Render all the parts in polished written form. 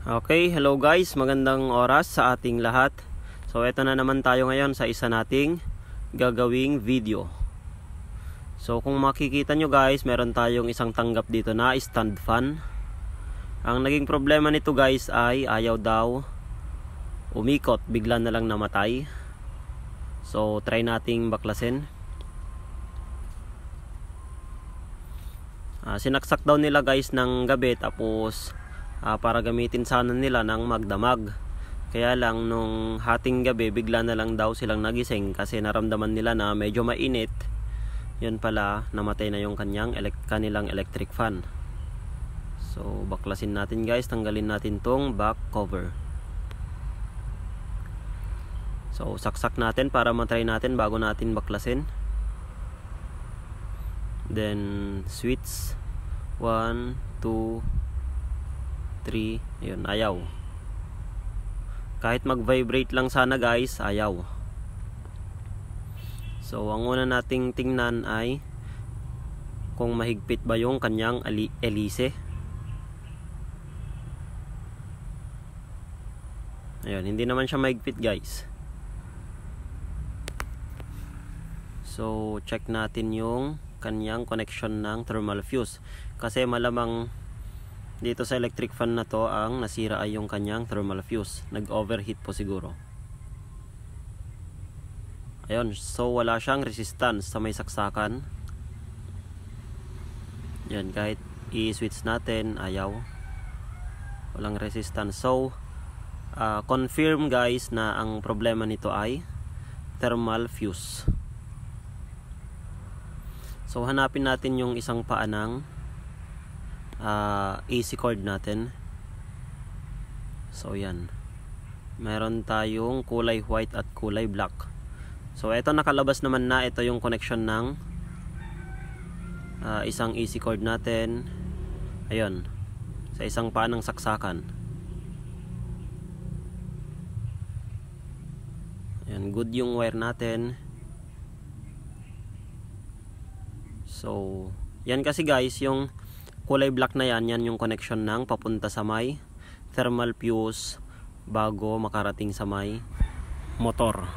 Okay, hello guys, magandang oras sa ating lahat. So eto na naman tayo ngayon sa isa nating gagawing video. So kung makikita nyo guys, meron tayong isang tanggap dito na stand fan. Ang naging problema nito guys ay ayaw daw umikot, bigla na lang namatay. So try nating baklasin. Sinaksak daw nila guys ng gabi, tapos para gamitin sana nila ng magdamag. Kaya lang nung hating gabi, bigla na lang daw silang nagising kasi naramdaman nila na medyo mainit. Yun pala, namatay na yung kanilang electric fan. So baklasin natin guys, tanggalin natin tong back cover. So saksak natin para matry natin bago natin baklasin. Then switch 1, 2, 3, yun, ayaw. Kahit mag-vibrate lang sana guys, ayaw. So ang una nating tingnan ay kung mahigpit ba yung kanyang elise. Ayun, hindi naman siya mahigpit guys. So check natin yung kanyang connection ng thermal fuse, kasi malamang dito sa electric fan na to ang nasira ay yung kanyang thermal fuse. Nag-overheat po siguro. Ayun, so wala siyang resistance sa may saksakan. Yan, kahit i-switch natin, ayaw. Walang resistance. So confirm guys na ang problema nito ay thermal fuse. So hanapin natin yung isang paa ng AC cord natin. So yan, meron tayong kulay white at kulay black. So ito nakalabas naman na, ito yung connection ng isang AC cord natin. Ayun, sa isang paa ng saksakan. Ayan, good yung wire natin. So yan kasi guys, yung kulay black na yan, yan yung connection ng papunta sa may thermal fuse bago makarating sa may motor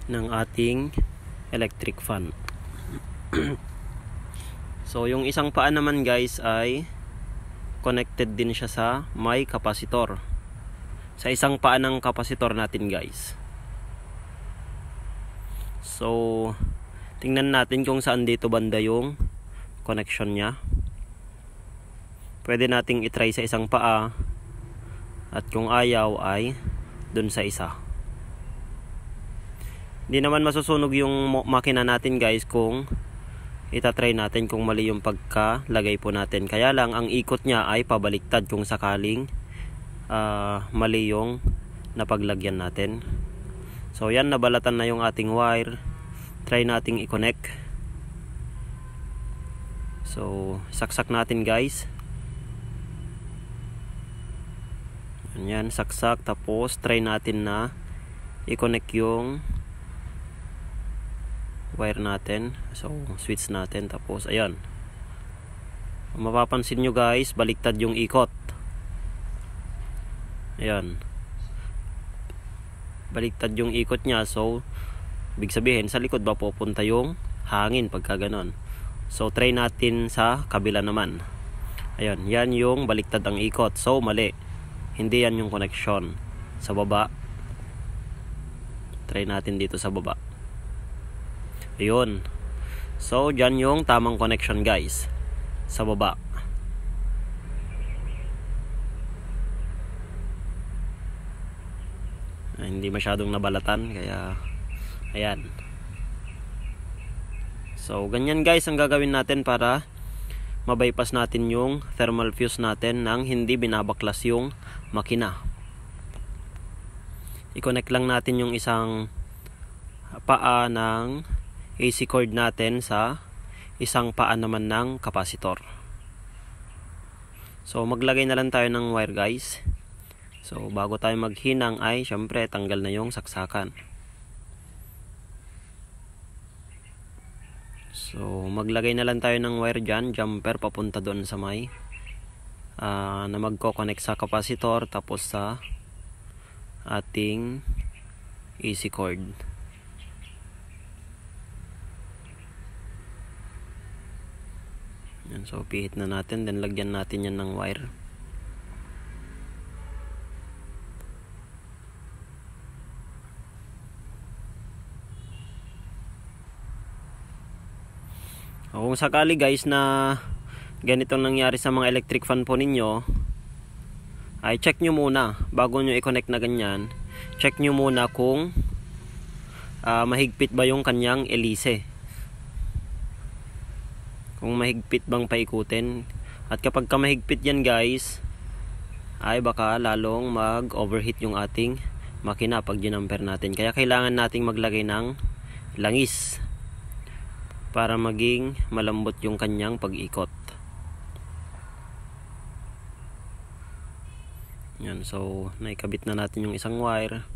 ng ating electric fan. So yung isang paa naman guys ay connected din siya sa may kapasitor, sa isang paa ng kapasitor natin guys. So tingnan natin kung saan dito banda yung connection niya. Pwede nating itry sa isang paa, at kung ayaw ay dun sa isa. Hindi naman masusunog yung makina natin guys kung itatry natin kung mali yung pagkalagay po natin. Kaya lang ang ikot niya ay pabaliktad kung sakaling mali yung napaglagyan natin. So yan, nabalatan na yung ating wire. Try nating i-connect. So saksak natin guys. Yan, saksak, tapos try natin na i-connect yung wire natin. So switch natin, tapos ayan, mapapansin nyo guys, baliktad yung ikot. Ayan, baliktad yung ikot nya. So ibig sabihin sa likod ba pupunta yung hangin pagka ganon. So try natin sa kabila naman. Ayan, yan yung baliktad ang ikot. So mali, hindi yan yung connection sa baba. Try natin dito sa baba. Ayun. So dyan yung tamang connection guys, sa baba. Hindi masyadong nabalatan, kaya ayan. So ganyan guys ang gagawin natin para mabypass natin yung thermal fuse natin nang hindi binabaklas yung makina. I-connect lang natin yung isang paa ng AC cord natin sa isang paa naman ng kapasitor. So maglagay na lang tayo ng wire guys. So bago tayo maghinang ay syempre tanggal na yung saksakan. So maglagay na lang tayo ng wire dyan, jumper papunta doon sa may na magko-connect sa capacitor tapos sa ating AC cord. Yan, so pihit na natin, then lagyan natin yan ng wire. Kung sakali guys na ganitong nangyari sa mga electric fan po ninyo, ay check nyo muna bago nyo i-connect na ganyan. Check nyo muna kung mahigpit ba yung kanyang elise, kung mahigpit bang paikutin. At kapag ka mahigpit yan guys, ay baka lalong mag-overheat yung ating makina pag ginamper natin. Kaya kailangan nating maglagay ng langis para maging malambot yung kanyang pag-ikot. Yan, so naikabit na natin yung isang wire.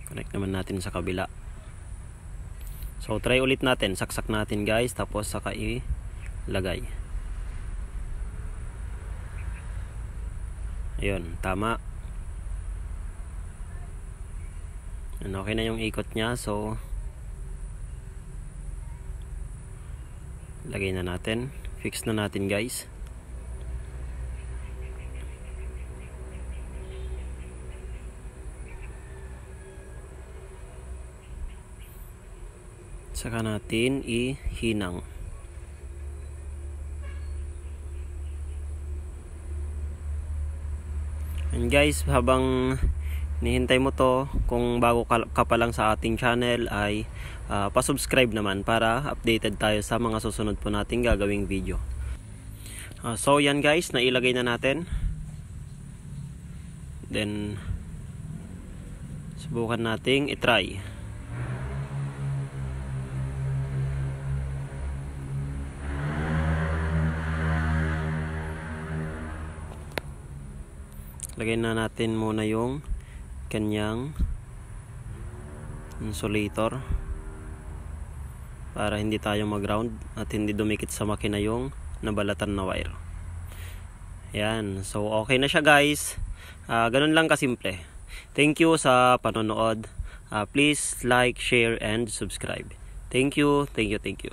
Connect naman natin sa kabila. So try ulit natin, saksak natin guys, tapos saka ilagay. Ayun, tama. Yan, okay na yung ikot nya, so lagay na natin, fix na natin guys. Saka natin ihinang. And guys, habang nihintay mo to, kung bago ka pa lang sa ating channel ay pa-subscribe naman para updated tayo sa mga susunod po nating gagawing video. So yan guys, nailagay na natin. Then subukan nating i-try. Lagay na natin muna yung kanyang insulator para hindi tayo mag-ground at hindi dumikit sa makina yung nabalatan na wire. Yan, so okay na siya guys. Ganun lang kasimple. Thank you sa panonood. Please like, share and subscribe. Thank you, thank you, thank you.